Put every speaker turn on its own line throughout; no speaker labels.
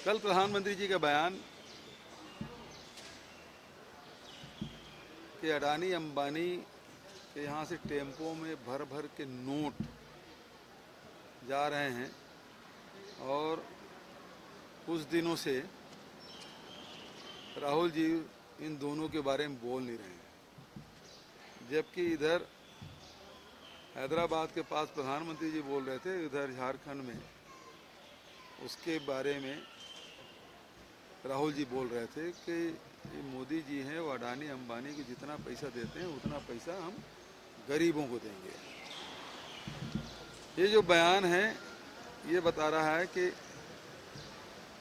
कल प्रधानमंत्री जी का बयान कि अडानी अंबानी के यहाँ से टेम्पो में भर भर के नोट जा रहे हैं और कुछ दिनों से राहुल जी इन दोनों के बारे में बोल नहीं रहे हैं, जबकि इधर हैदराबाद के पास प्रधानमंत्री जी बोल रहे थे, इधर झारखंड में उसके बारे में राहुल जी बोल रहे थे कि ये मोदी जी हैं वो अडानी अंबानी को जितना पैसा देते हैं उतना पैसा हम गरीबों को देंगे। ये जो बयान है ये बता रहा है कि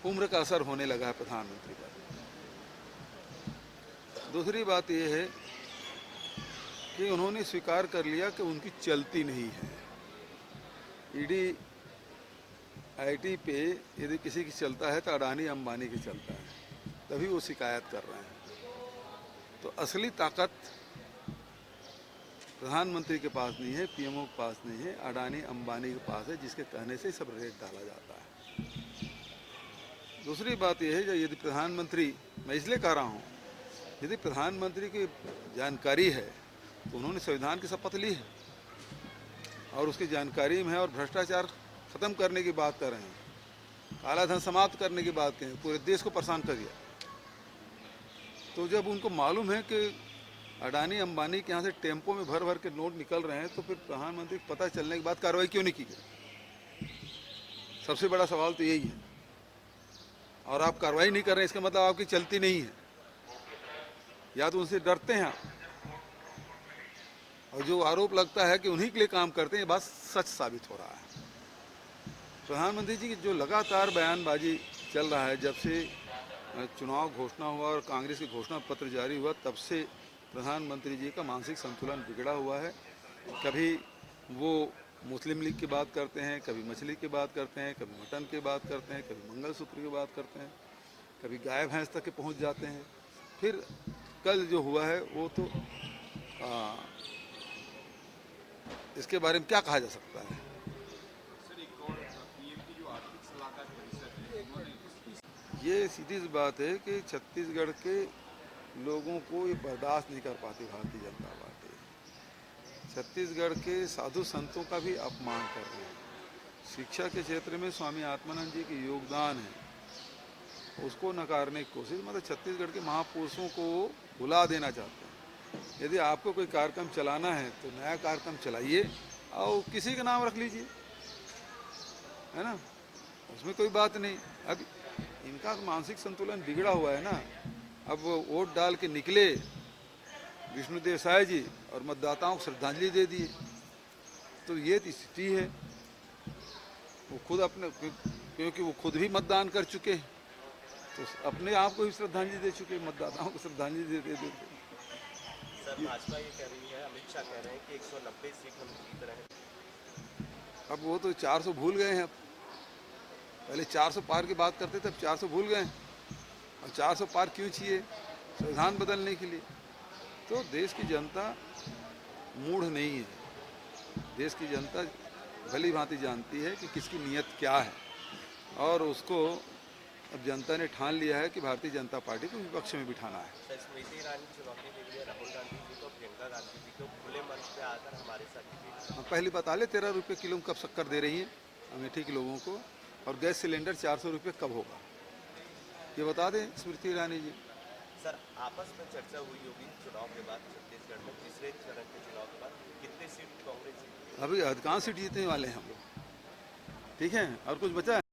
उम्र का असर होने लगा है प्रधानमंत्री पर। दूसरी बात ये है कि उन्होंने स्वीकार कर लिया कि उनकी चलती नहीं है। ईडी आईटी पे यदि किसी की चलता है तो अडानी अंबानी की चलता है, तभी वो शिकायत कर रहे हैं। तो असली ताकत प्रधानमंत्री के पास नहीं है, पीएमओ के पास नहीं है, अडानी अंबानी के पास है, जिसके कहने से सब रेट डाला जाता है। दूसरी बात यह है कि यदि प्रधानमंत्री, मैं इसलिए कह रहा हूँ, यदि प्रधानमंत्री की जानकारी है तो उन्होंने संविधान की शपथ ली है और उसकी जानकारी में है और भ्रष्टाचार ख़त्म करने की बात कर रहे हैं, काला धन समाप्त करने की बात करें, पूरे देश को परेशान कर दिया। तो जब उनको मालूम है कि अडानी अंबानी के यहाँ से टेम्पो में भर भर के नोट निकल रहे हैं, तो फिर प्रधानमंत्री को पता चलने के बाद कार्रवाई क्यों नहीं की गई? सबसे बड़ा सवाल तो यही है। और आप कार्रवाई नहीं कर रहे हैं, इसका मतलब आपकी चलती नहीं है, या तो उनसे डरते हैं आप, और जो आरोप लगता है कि उन्हीं के लिए काम करते हैं, ये बात सच साबित हो रहा है। प्रधानमंत्री जी की जो लगातार बयानबाजी चल रहा है, जब से चुनाव घोषणा हुआ और कांग्रेस की घोषणा पत्र जारी हुआ, तब से प्रधानमंत्री जी का मानसिक संतुलन बिगड़ा हुआ है। कभी वो मुस्लिम लीग की बात करते हैं, कभी मछली की बात करते हैं, कभी मटन की बात करते हैं, कभी मंगलसूत्र की बात करते हैं, कभी गाय भैंस तक के पहुंच जाते हैं। फिर कल जो हुआ है वो तो इसके बारे में क्या कहा जा सकता है? ये सीधी सी बात है कि छत्तीसगढ़ के लोगों को ये बर्दाश्त नहीं कर पाती भारतीय जनता पार्टी। छत्तीसगढ़ के साधु संतों का भी अपमान कर रहे हैं। शिक्षा के क्षेत्र में स्वामी आत्मानंद जी के योगदान है, उसको नकारने की कोशिश, मतलब छत्तीसगढ़ के महापुरुषों को भुला देना चाहते हैं। यदि आपको कोई कार्यक्रम चलाना है तो नया कार्यक्रम चलाइए और किसी का नाम रख लीजिए, है ना, उसमें कोई बात नहीं। अब इनका मानसिक संतुलन बिगड़ा हुआ है ना। अब वोट डाल के निकले विष्णुदेव साय जी और मतदाताओं को श्रद्धांजलि दे दिए, तो ये स्थिति है। वो खुद अपने, क्योंकि वो खुद भी मतदान कर चुके हैं, तो अपने आप को भी श्रद्धांजलि दे चुके, मतदाताओं को श्रद्धांजलि दे देते।
सर, भाजपा ये कह रही है, अमित शाह कह रहे हैं कि 190 सीट हम जीत रहे हैं।
अब वो तो 400 भूल गए हैं। अब पहले 400 पार की बात करते थे, अब 400 भूल गए। और 400 पार क्यों चाहिए? संविधान बदलने के लिए। तो देश की जनता मूढ़ नहीं है। देश की जनता भली भांति जानती है कि किसकी नीयत क्या है, और उसको अब जनता ने ठान लिया है कि भारतीय जनता पार्टी को विपक्ष में बिठाना है।
स्मृति ईरानी चुनौती दे रही है राहुल गांधी जी को, प्रियंका गांधी जी को, खुले मंच पे आकर हमारे साथ।
पहले बता ले 13 रुपये किलो कब शक्कर दे रही है अमेठी के लोगों को, और गैस सिलेंडर 400 रुपये कब होगा, ये बता दें स्मृति ईरानी जी।
सर, आपस में चर्चा हुई होगी चुनाव के बाद, छत्तीसगढ़ में तीसरे चरण के चुनाव के बाद कितनी सीट कांग्रेस जीती?
अभी अधिकांश सीट जीतने वाले हैं हम लोग। ठीक है, और कुछ बचा है?